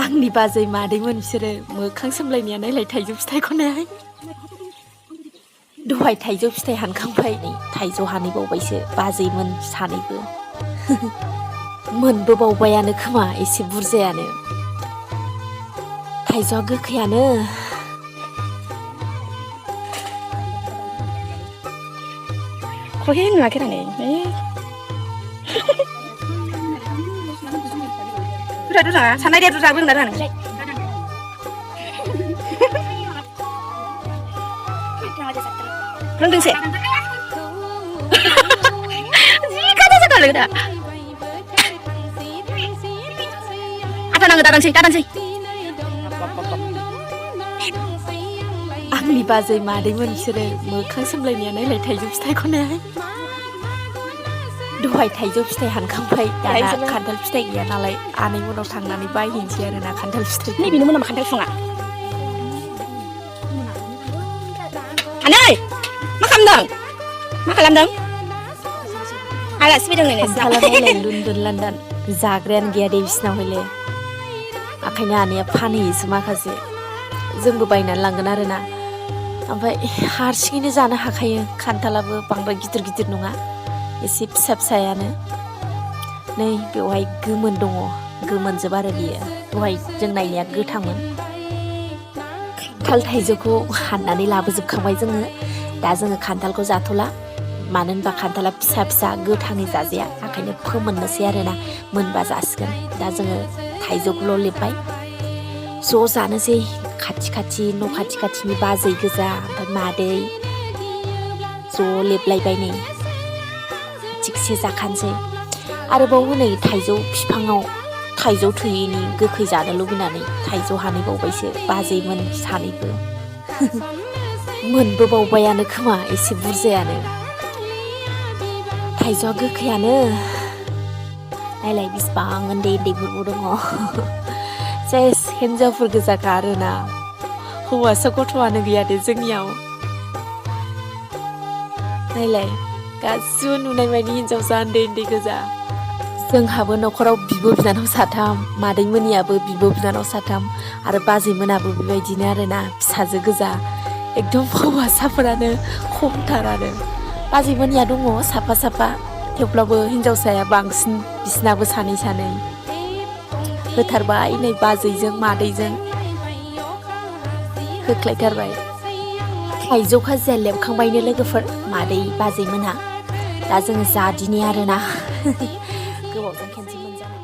आंनि बाजै मादैमोन बिसोरो मोखां सोमलायनाया नायलाय थाइजौ फिथाइखौनाय दहाय थाइजौ फिथाइ हानखांबाय थाइजौ हानैबावबायसो बाजैमोन सानैबो मोनबोबावबायानो खोमा एसे बुरजायानो थाइजौआ गोखैयानो 거기 नुवाखैराने Udah tuh sana dia tuh sabun udah sana. Rendeng sih. Jika ada sekali udah. Ada nang datang sih. आंनि बाजै मादैमोन बिसोरो मोखां सोमलायनाया नायलाय थाइजौ फिथाइखौनाय दहाय थाइजौ फिथाइ हानखांबाय दाना खान्थाल फिथाइ गैया नालाय आनै मोनाव थांनानै बायहैनोसै आरोना खान्थाल फिथाइ नै बेनो मोनामा खान्थाल फिफाङा आनै मा खालामदों आलासि फैदों नै खान्थाला नायलाय लुनदुन लान्दान जाग्रायानो गैया दे बिसिनाव हयले ओंखायनो आनैया फानहैयोसो माखासे जोंबो बायनानै लांगोन आरोना ओमफ्राय हारसिङैनो जानो हाखायो खान्थालाबो बांद्राय गिदिर नङा एसे फिसा फिसायानो नै बेवहाय गोमोन दङ गोमोनजोब आरो बियो दहाय जों नायनाया गोथांमोन खान्थाल थाइजौखौ हाननानै लाबोजोबखांबाय जोङो दा जोङो खान्थालखौ जाथ'ला मानो होनबा खान्थाला फिसा गोथाङै जाजाया ओंखायनो फोमोननोसै आरोना मोनबा जासिगोन दा जोङो थाइजौखौल' लेबबाय ज' जानोसै खाथि न' खाथिनि बाजै गोजा ओमफ्राय मादै ज' लेबलायबाय नै थिगसे जाखानोसै आरोबाव हनै थाइजौ बिफाङाव थाइजौ थोयैनि गोखै जानो लुबैनानै थाइजौ हानैबावबायसो बाजैमोन सानैबो मोनबोबावबायानो खोमा एसे बुरजायानो थाइजौआ गोखैयानो नायलाय बिसिबां उन्दैफोरबो दङ सेस हिन्जावफोर गोजाखा आरोना हौवासा गथ'आनो गैया दे जोंनियाव नायलाय गासिबो नुनाय बायदि हिन्जावसा उन्दै गोजा जोंहाबो न'खराव बिब' बिनानाव साथाम मादैमोननियाबो बिब' बिनानाव साथाम आरो बाजैमोनाबो बेबायदिनो आरोना फिसाजो गोजा एकदम हौवासाफोरानो खमथार आरो बाजैमोननिया दङ साफा थेवब्लाबो हिन्जावसाया बांसिन बिसिनाबो सानै होथारबाय नै बाजैजों मादैजों होख्लायथारबाय थाइजौ खाजिया लेबखांबायनो लोगोफोर मादै बाजैमोनहा दा जोङो जादिनि आरोना गोबावजों खेनसे मोनजानाय